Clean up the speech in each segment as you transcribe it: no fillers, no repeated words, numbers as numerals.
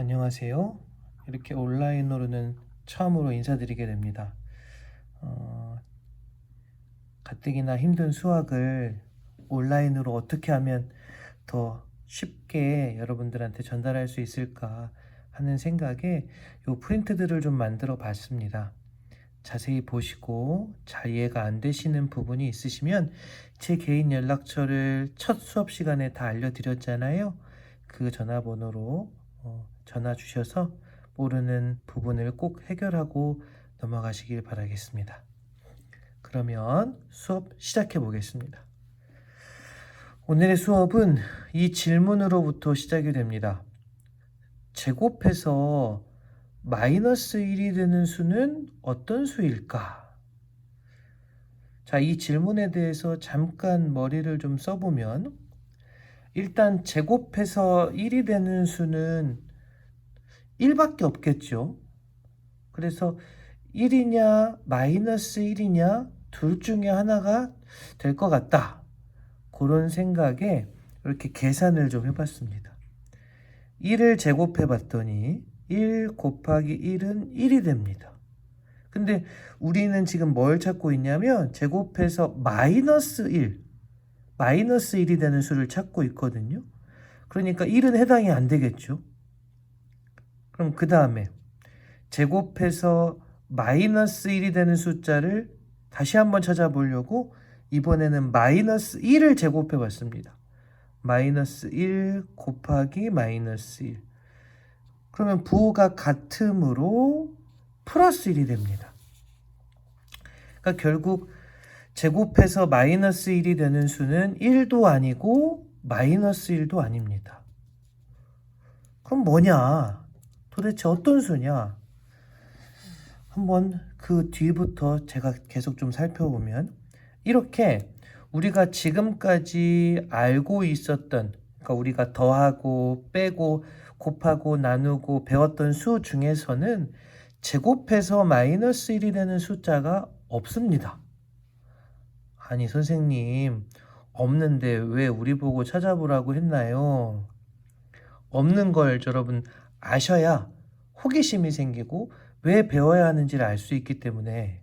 안녕하세요. 이렇게 온라인으로는 처음으로 인사드리게 됩니다. 가뜩이나 힘든 수학을 온라인으로 어떻게 하면 더 쉽게 여러분들한테 전달할 수 있을까 하는 생각에 이 프린트들을 좀 만들어 봤습니다. 자세히 보시고 잘 이해가 안 되시는 부분이 있으시면 제 개인 연락처를 첫 수업 시간에 다 알려드렸잖아요. 그 전화번호로 전화 주셔서 모르는 부분을 꼭 해결하고 넘어가시길 바라겠습니다. 그러면 수업 시작해 보겠습니다. 오늘의 수업은 이 질문으로부터 시작이 됩니다. 제곱해서 마이너스 1이 되는 수는 어떤 수일까? 자, 이 질문에 대해서 잠깐 머리를 좀 써보면 일단 제곱해서 1이 되는 수는 1밖에 없겠죠. 그래서 1이냐 마이너스 1이냐 둘 중에 하나가 될 것 같다. 그런 생각에 이렇게 계산을 좀 해봤습니다. 1을 제곱해 봤더니 1 곱하기 1은 1이 됩니다. 근데 우리는 지금 뭘 찾고 있냐면 제곱해서 마이너스 1이 되는 수를 찾고 있거든요. 그러니까 1은 해당이 안 되겠죠. 그럼 그 다음에 제곱해서 마이너스 1이 되는 숫자를 다시 한번 찾아보려고 이번에는 마이너스 1을 제곱해 봤습니다. 마이너스 1 곱하기 마이너스 1. 그러면 부호가 같으므로 플러스 1이 됩니다. 그러니까 결국 제곱해서 마이너스 1이 되는 수는 1도 아니고 마이너스 1도 아닙니다. 그럼 뭐냐? 도대체 어떤 수냐? 한번 그 뒤부터 제가 계속 좀 살펴보면 이렇게 우리가 지금까지 알고 있었던, 그러니까 우리가 더하고 빼고 곱하고 나누고 배웠던 수 중에서는 제곱해서 마이너스 1이 되는 숫자가 없습니다. 아니 선생님, 없는데 왜 우리 보고 찾아보라고 했나요? 없는 걸 여러분 아셔야 호기심이 생기고 왜 배워야 하는지를 알 수 있기 때문에,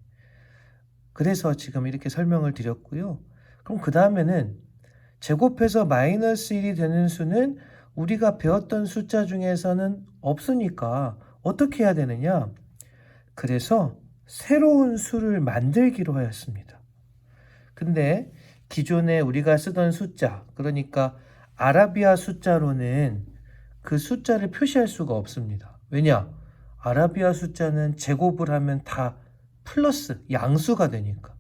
그래서 지금 이렇게 설명을 드렸고요. 그럼 그 다음에는 제곱해서 마이너스 1이 되는 수는 우리가 배웠던 숫자 중에서는 없으니까 어떻게 해야 되느냐? 그래서 새로운 수를 만들기로 하였습니다. 근데 기존에 우리가 쓰던 숫자, 그러니까 아라비아 숫자로는 그 숫자를 표시할 수가 없습니다. 왜냐? 아라비아 숫자는 제곱을 하면 다 플러스, 양수가 되니까.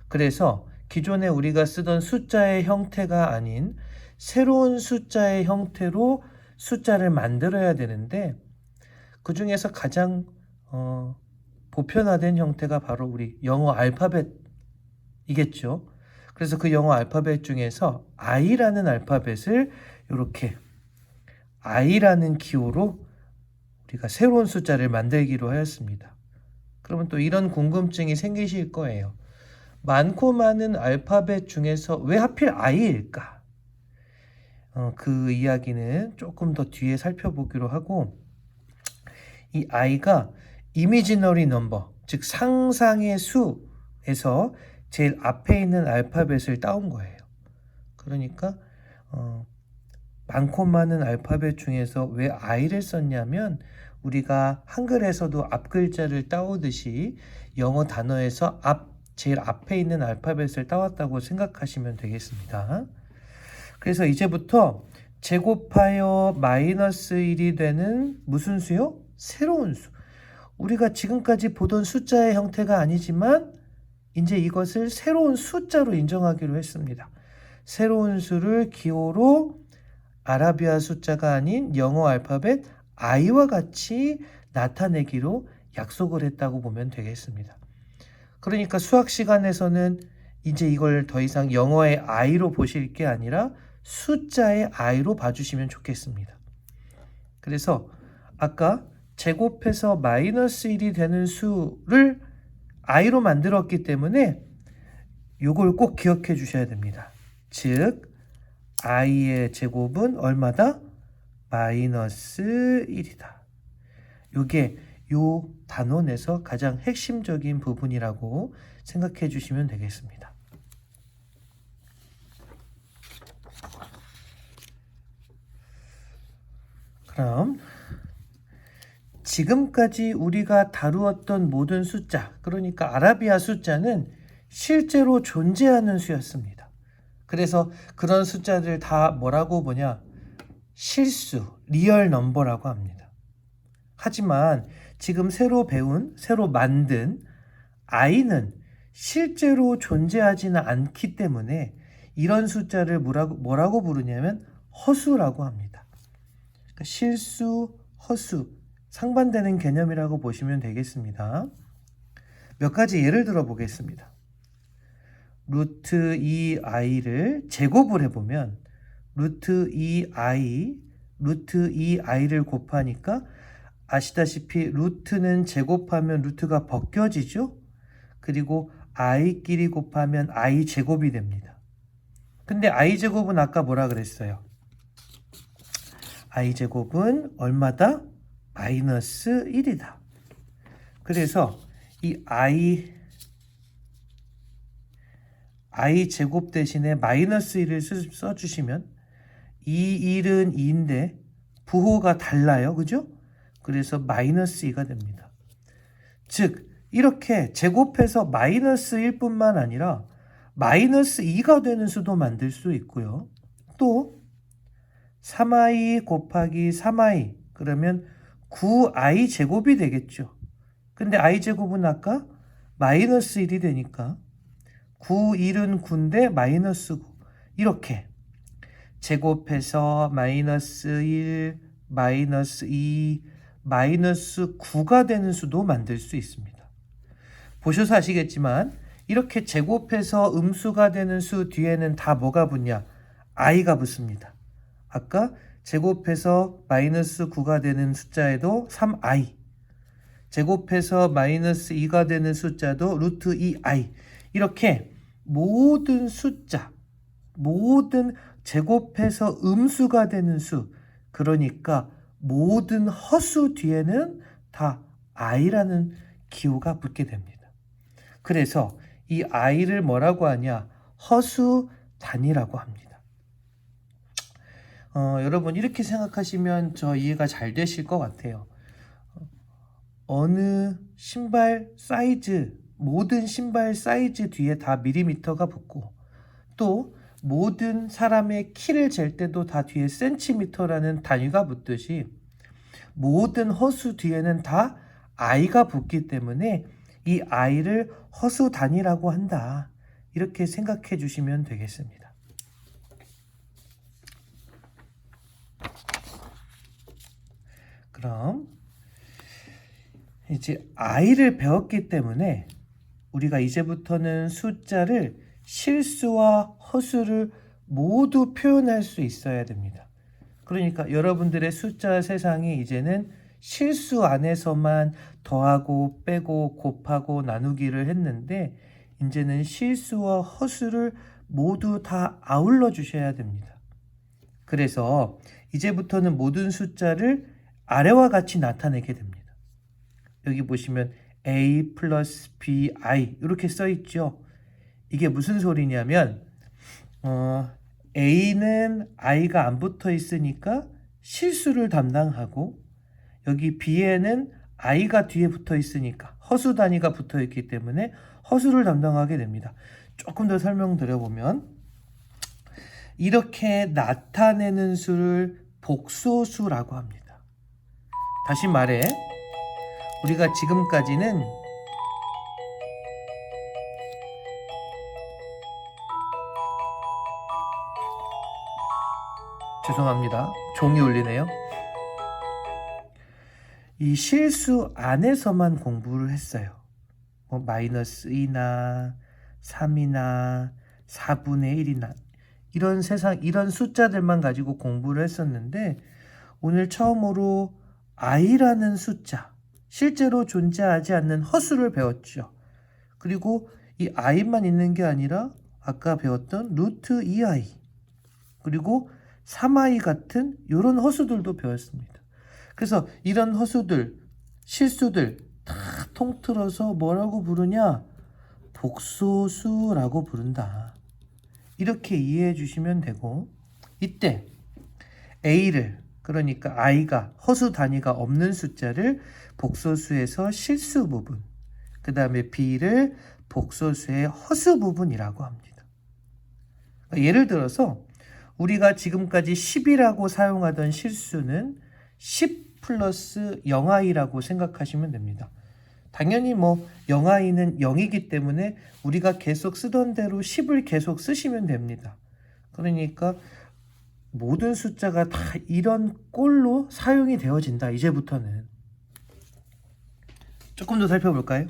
그래서 기존에 우리가 쓰던 숫자의 형태가 아닌 새로운 숫자의 형태로 숫자를 만들어야 되는데, 그 중에서 가장 보편화된 형태가 바로 우리 영어 알파벳이겠죠. 그래서 그 영어 알파벳 중에서 I라는 알파벳을 이렇게 I라는 기호로 우리가 새로운 숫자를 만들기로 하였습니다. 그러면 또 이런 궁금증이 생기실 거예요. 많고 많은 알파벳 중에서 왜 하필 I일까? 그 이야기는 조금 더 뒤에 살펴보기로 하고, 이 I가 이미지너리 넘버, 즉 상상의 수에서 제일 앞에 있는 알파벳을 따온 거예요. 그러니까 많고 많은 알파벳 중에서 왜 I를 썼냐면 우리가 한글에서도 앞글자를 따오듯이 영어 단어에서 제일 앞에 있는 알파벳을 따왔다고 생각하시면 되겠습니다. 그래서 이제부터 제곱하여 마이너스 1이 되는 무슨 수요? 새로운 수. 우리가 지금까지 보던 숫자의 형태가 아니지만 이제 이것을 새로운 숫자로 인정하기로 했습니다. 새로운 수를 기호로 아라비아 숫자가 아닌 영어 알파벳 I와 같이 나타내기로 약속을 했다고 보면 되겠습니다. 그러니까 수학 시간에서는 이제 이걸 더 이상 영어의 I로 보실 게 아니라 숫자의 I로 봐주시면 좋겠습니다. 그래서 아까 제곱해서 마이너스 1이 되는 수를 I로 만들었기 때문에 이걸 꼭 기억해 주셔야 됩니다. 즉 I의 제곱은 얼마다? 마이너스 1이다. 요게 요 단원에서 가장 핵심적인 부분이라고 생각해 주시면 되겠습니다. 그럼 지금까지 우리가 다루었던 모든 숫자, 그러니까 아라비아 숫자는 실제로 존재하는 수였습니다. 그래서 그런 숫자들 다 뭐라고 보냐? 실수, 리얼 넘버라고 합니다. 하지만 지금 새로 만든 i는 실제로 존재하지는 않기 때문에 이런 숫자를 뭐라고 부르냐면 허수라고 합니다. 그러니까 실수, 허수, 상반되는 개념이라고 보시면 되겠습니다. 몇 가지 예를 들어 보겠습니다. 루트 2i를 제곱을 해보면 루트 2i를 곱하니까 아시다시피 루트는 제곱하면 루트가 벗겨지죠. 그리고 i끼리 곱하면 i 제곱이 됩니다. 근데 i 제곱은 아까 뭐라 그랬어요? i 제곱은 얼마다? 마이너스 1이다. 그래서 이 i 제곱 대신에 마이너스 1을 써주시면 이 1은 2인데 부호가 달라요. 그죠? 그래서 마이너스 2가 됩니다. 즉 이렇게 제곱해서 마이너스 1뿐만 아니라 마이너스 2가 되는 수도 만들 수 있고요. 또 3i 곱하기 3i 그러면 9i 제곱이 되겠죠. 근데 i 제곱은 아까 마이너스 1이 되니까 9, 1은 9인데 마이너스 9 이렇게 제곱해서 마이너스 1, 마이너스 2, 마이너스 9가 되는 수도 만들 수 있습니다. 보셔서 아시겠지만 이렇게 제곱해서 음수가 되는 수 뒤에는 다 뭐가 붙냐? i가 붙습니다. 아까 제곱해서 마이너스 9가 되는 숫자에도 3i, 제곱해서 마이너스 2가 되는 숫자도 루트 2i 이렇게 모든 숫자, 모든 제곱해서 음수가 되는 수, 그러니까 모든 허수 뒤에는 다 i라는 기호가 붙게 됩니다. 그래서 이 i를 뭐라고 하냐? 허수 단위라고 합니다. 여러분 이렇게 생각하시면 저 이해가 잘 되실 것 같아요. 어느 신발 사이즈, 모든 신발 사이즈 뒤에 다 밀리미터가 붙고 또 모든 사람의 키를 잴 때도 다 뒤에 센티미터라는 단위가 붙듯이 모든 허수 뒤에는 다 i가 붙기 때문에 이 i를 허수 단위라고 한다. 이렇게 생각해 주시면 되겠습니다. 그럼 이제 i를 배웠기 때문에 우리가 이제부터는 숫자를 실수와 허수를 모두 표현할 수 있어야 됩니다. 그러니까 여러분들의 숫자 세상이 이제는 실수 안에서만 더하고 빼고 곱하고 나누기를 했는데 이제는 실수와 허수를 모두 다 아울러 주셔야 됩니다. 그래서 이제부터는 모든 숫자를 아래와 같이 나타내게 됩니다. 여기 보시면 a 플러스 bi 이렇게 써 있죠. 이게 무슨 소리냐면 a는 i가 안 붙어 있으니까 실수를 담당하고 여기 b에는 i가 뒤에 붙어 있으니까 허수 단위가 붙어 있기 때문에 허수를 담당하게 됩니다. 조금 더 설명드려보면 이렇게 나타내는 수를 복소수라고 합니다. 다시 말해 우리가 지금까지는 죄송합니다. 종이 울리네요. 이 실수 안에서만 공부를 했어요. 마이너스 2나 3이나 4분의 1이나 이런 숫자들만 가지고 공부를 했었는데 오늘 처음으로 i라는 숫자, 실제로 존재하지 않는 허수를 배웠죠. 그리고 이 i만 있는 게 아니라 아까 배웠던 루트 2i 그리고 3i 같은 이런 허수들도 배웠습니다. 그래서 이런 허수들 실수들 다 통틀어서 뭐라고 부르냐? 복소수라고 부른다. 이렇게 이해해 주시면 되고, 이때 A를, 그러니까 I가 허수 단위가 없는 숫자를 복소수에서 실수 부분, 그 다음에 B를 복소수의 허수 부분이라고 합니다. 예를 들어서 우리가 지금까지 10이라고 사용하던 실수는 10 플러스 0i라고 생각하시면 됩니다. 당연히 0i는 0이기 때문에 우리가 계속 쓰던 대로 10을 계속 쓰시면 됩니다. 그러니까 모든 숫자가 다 이런 꼴로 사용이 되어진다. 이제부터는. 조금 더 살펴볼까요?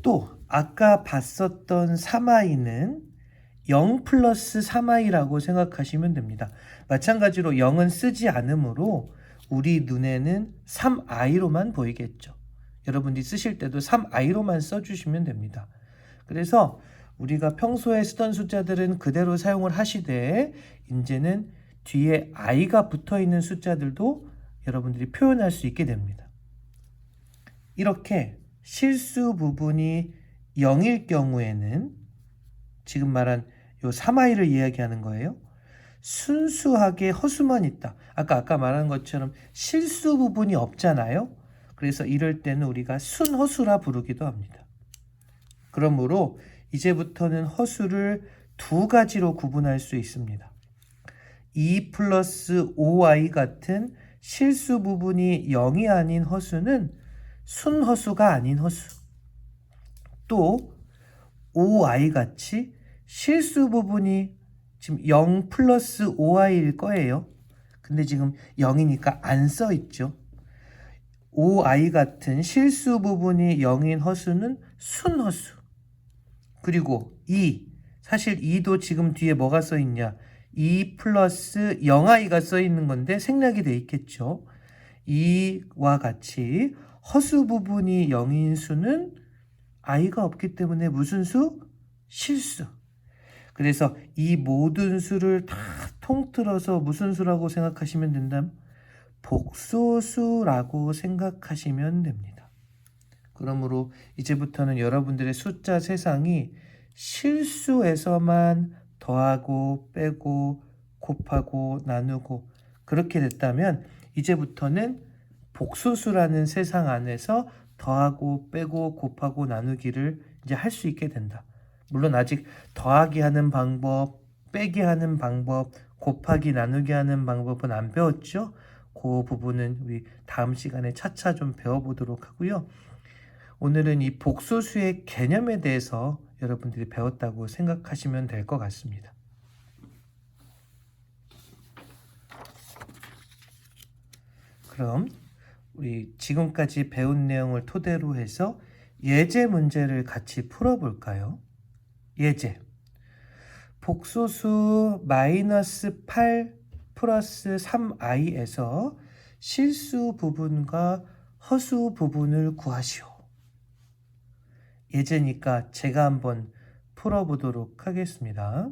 또 아까 봤었던 3i는 0 플러스 3i라고 생각하시면 됩니다. 마찬가지로 0은 쓰지 않으므로 우리 눈에는 3i로만 보이겠죠. 여러분들이 쓰실 때도 3i로만 써주시면 됩니다. 그래서 우리가 평소에 쓰던 숫자들은 그대로 사용을 하시되 이제는 뒤에 i가 붙어있는 숫자들도 여러분들이 표현할 수 있게 됩니다. 이렇게 실수 부분이 0일 경우에는 지금 말한 요 3i를 이야기하는 거예요. 순수하게 허수만 있다. 아까 말한 것처럼 실수 부분이 없잖아요. 그래서 이럴 때는 우리가 순허수라 부르기도 합니다. 그러므로 이제부터는 허수를 두 가지로 구분할 수 있습니다. 2 플러스 5i 같은 실수 부분이 0이 아닌 허수는 순허수가 아닌 허수. 또 5i 같이 실수 부분이 지금 0 플러스 5i일 거예요. 근데 지금 0이니까 안 써 있죠. 5i 같은 실수 부분이 0인 허수는 순허수. 그리고 2, 사실 2도 지금 뒤에 뭐가 써 있냐? 2 플러스 0i가 써 있는 건데 생략이 돼 있겠죠. 2와 같이 허수 부분이 0인 수는 i가 없기 때문에 무슨 수? 실수. 그래서 이 모든 수를 다 통틀어서 무슨 수라고 생각하시면 된다면 복소수라고 생각하시면 됩니다. 그러므로 이제부터는 여러분들의 숫자 세상이 실수에서만 더하고 빼고 곱하고 나누고 그렇게 됐다면 이제부터는 복소수라는 세상 안에서 더하고 빼고 곱하고 나누기를 이제 할 수 있게 된다. 물론 아직 더하기 하는 방법, 빼기 하는 방법, 곱하기 나누기 하는 방법은 안 배웠죠? 그 부분은 우리 다음 시간에 차차 좀 배워보도록 하고요. 오늘은 이 복소수의 개념에 대해서 여러분들이 배웠다고 생각하시면 될 것 같습니다. 그럼 우리 지금까지 배운 내용을 토대로 해서 예제 문제를 같이 풀어볼까요? 예제. 복소수 마이너스 8 플러스 3i에서 실수 부분과 허수 부분을 구하시오. 예제니까 제가 한번 풀어보도록 하겠습니다.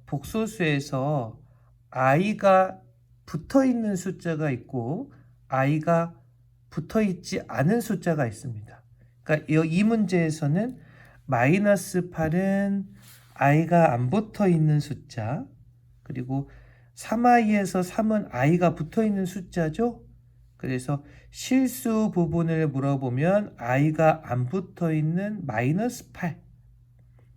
복소수에서 i가 붙어있는 숫자가 있고 i가 붙어있지 않은 숫자가 있습니다. 그러니까 이 문제에서는 마이너스 8은 i가 안 붙어있는 숫자, 그리고 3i에서 3은 i가 붙어있는 숫자죠. 그래서 실수 부분을 물어보면 i가 안 붙어있는 마이너스 8,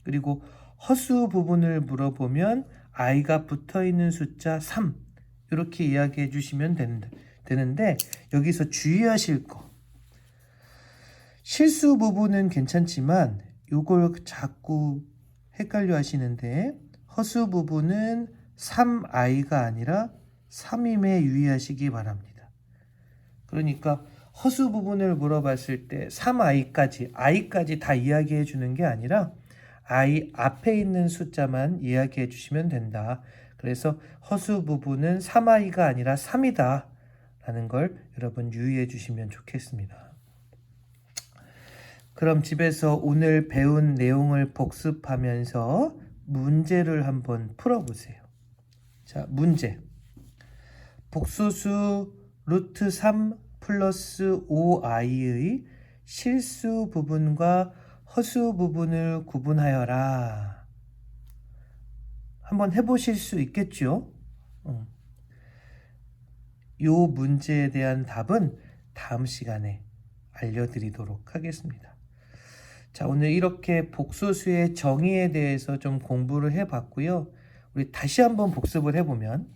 그리고 허수 부분을 물어보면 i가 붙어있는 숫자 3, 이렇게 이야기해 주시면 되는데 여기서 주의하실 거, 실수 부분은 괜찮지만 이걸 자꾸 헷갈려 하시는데 허수 부분은 3i가 아니라 3임에 유의하시기 바랍니다. 그러니까 허수 부분을 물어봤을 때 3i까지 다 이야기해 주는 게 아니라 i 앞에 있는 숫자만 이야기해 주시면 된다. 그래서 허수 부분은 3i가 아니라 3이다 라는 걸 여러분 유의해 주시면 좋겠습니다. 그럼 집에서 오늘 배운 내용을 복습하면서 문제를 한번 풀어보세요. 자, 문제. 복소수 루트 3 플러스 5i의 실수 부분과 허수 부분을 구분하여라. 한번 해보실 수 있겠죠? 이 문제에 대한 답은 다음 시간에 알려드리도록 하겠습니다. 자, 오늘 이렇게 복소수의 정의에 대해서 좀 공부를 해봤고요. 우리 다시 한번 복습을 해보면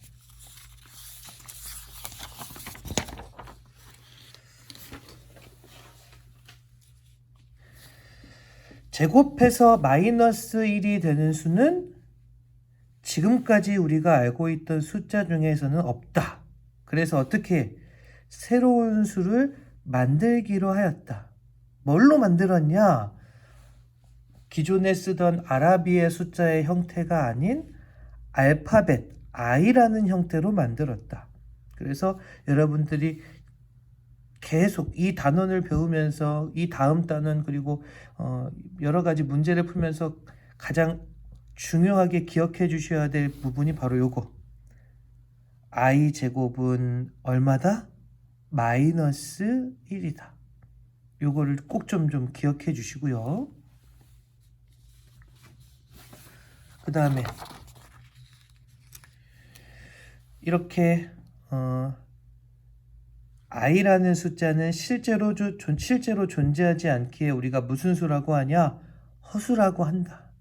제곱해서 마이너스 1이 되는 수는 지금까지 우리가 알고 있던 숫자 중에서는 없다. 그래서 어떻게 새로운 수를 만들기로 하였다. 뭘로 만들었냐? 기존에 쓰던 아라비의 숫자의 형태가 아닌 알파벳 I라는 형태로 만들었다. 그래서 여러분들이 계속 이 단원을 배우면서 이 다음 단원 그리고 여러 가지 문제를 풀면서 가장 중요하게 기억해 주셔야 될 부분이 바로 요거. I 제곱은 얼마다? 마이너스 1이다. 요거를 꼭 좀 기억해 주시고요. 그 다음에 이렇게 i라는 숫자는 실제로 존재하지 않기에 우리가 무슨 수라고 하냐? 허수라고 한다.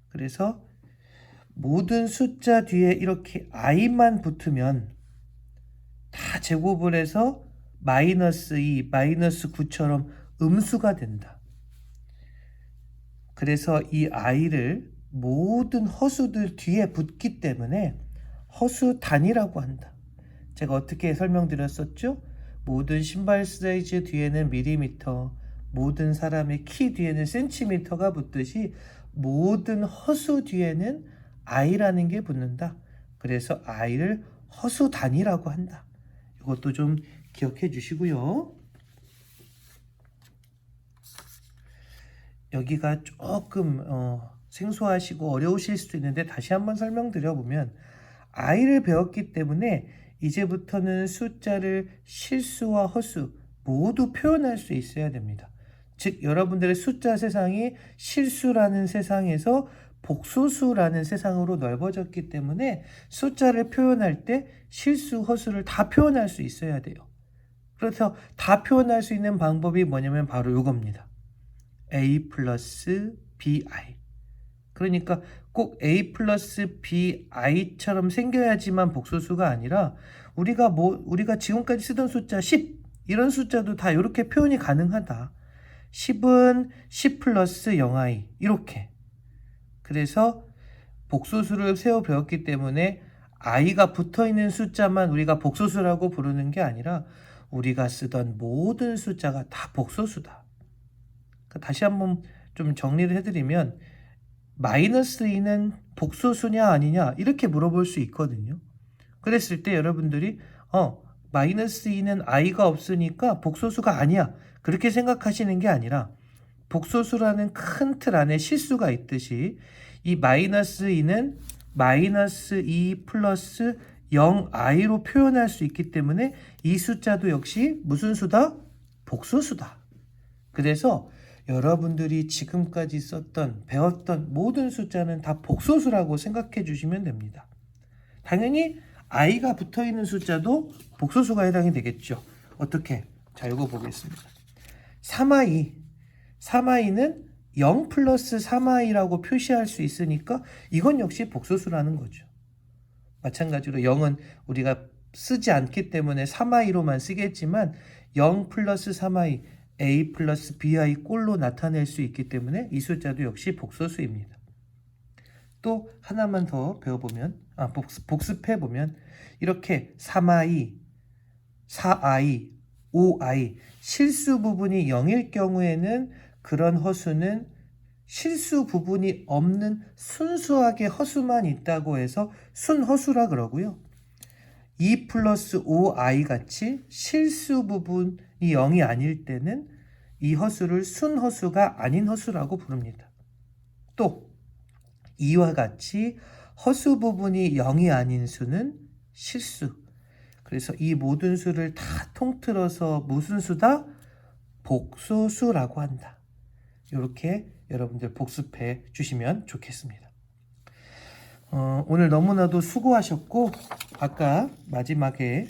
그래서 모든 숫자 뒤에 이렇게 i만 붙으면 다 제곱을 해서 마이너스 2, 마이너스 9처럼 음수가 된다. 그래서 이 i를 모든 허수들 뒤에 붙기 때문에 허수단위라고 한다. 제가 어떻게 설명드렸었죠? 모든 신발 사이즈 뒤에는 밀리미터, 모든 사람의 키 뒤에는 센티미터가 붙듯이 모든 허수 뒤에는 i라는 게 붙는다. 그래서 i를 허수 단위라고 한다. 이것도 좀 기억해 주시고요. 여기가 조금 생소하시고 어려우실 수도 있는데 다시 한번 설명드려보면 i를 배웠기 때문에 이제부터는 숫자를 실수와 허수 모두 표현할 수 있어야 됩니다. 즉 여러분들의 숫자 세상이 실수라는 세상에서 복소수라는 세상으로 넓어졌기 때문에 숫자를 표현할 때 실수, 허수를 다 표현할 수 있어야 돼요. 그래서 다 표현할 수 있는 방법이 뭐냐면 바로 이겁니다. a 플러스 bi. 그러니까 꼭 a 플러스 bi처럼 생겨야지만 복소수가 아니라 우리가 지금까지 쓰던 숫자 10 이런 숫자도 다 이렇게 표현이 가능하다. 10은 10 플러스 0i 이렇게. 그래서 복소수를 세워 배웠기 때문에 i가 붙어있는 숫자만 우리가 복소수라고 부르는 게 아니라 우리가 쓰던 모든 숫자가 다 복소수다. 다시 한번 좀 정리를 해드리면 마이너스 2는 복소수냐 아니냐 이렇게 물어볼 수 있거든요. 그랬을 때 여러분들이 마이너스 2는 i가 없으니까 복소수가 아니야 그렇게 생각하시는 게 아니라 복소수라는 큰 틀 안에 실수가 있듯이 이 마이너스 2는 마이너스 2 플러스 0i로 표현할 수 있기 때문에 이 숫자도 역시 무슨 수다? 복소수다. 그래서 여러분들이 지금까지 배웠던 모든 숫자는 다 복소수라고 생각해 주시면 됩니다. 당연히 i가 붙어있는 숫자도 복소수가 해당이 되겠죠. 어떻게? 자, 이거 보겠습니다. 3i는 0 플러스 3i라고 표시할 수 있으니까 이건 역시 복소수라는 거죠. 마찬가지로 0은 우리가 쓰지 않기 때문에 3i로만 쓰겠지만 0 플러스 3i a 플러스 bi 꼴로 나타낼 수 있기 때문에 이 숫자도 역시 복소수입니다. 또 하나만 더 배워보면 복습해보면 이렇게 3i, 4i, 5i 실수 부분이 0일 경우에는 그런 허수는 실수 부분이 없는 순수하게 허수만 있다고 해서 순허수라 그러고요. 2 플러스 5i 같이 실수 부분이 0이 아닐 때는 이 허수를 순허수가 아닌 허수라고 부릅니다. 또 이와 같이 허수 부분이 0이 아닌 수는 실수. 그래서 이 모든 수를 다 통틀어서 무슨 수다? 복소수라고 한다. 이렇게 여러분들 복습해 주시면 좋겠습니다. 오늘 너무나도 수고하셨고, 아까 마지막에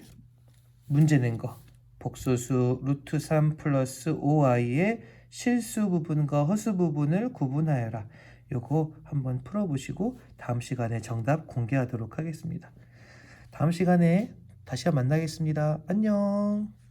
문제 낸 거 복소수 루트 3 플러스 5i의 실수 부분과 허수 부분을 구분하여라. 요거 한번 풀어보시고 다음 시간에 정답 공개하도록 하겠습니다. 다음 시간에 다시 만나겠습니다. 안녕.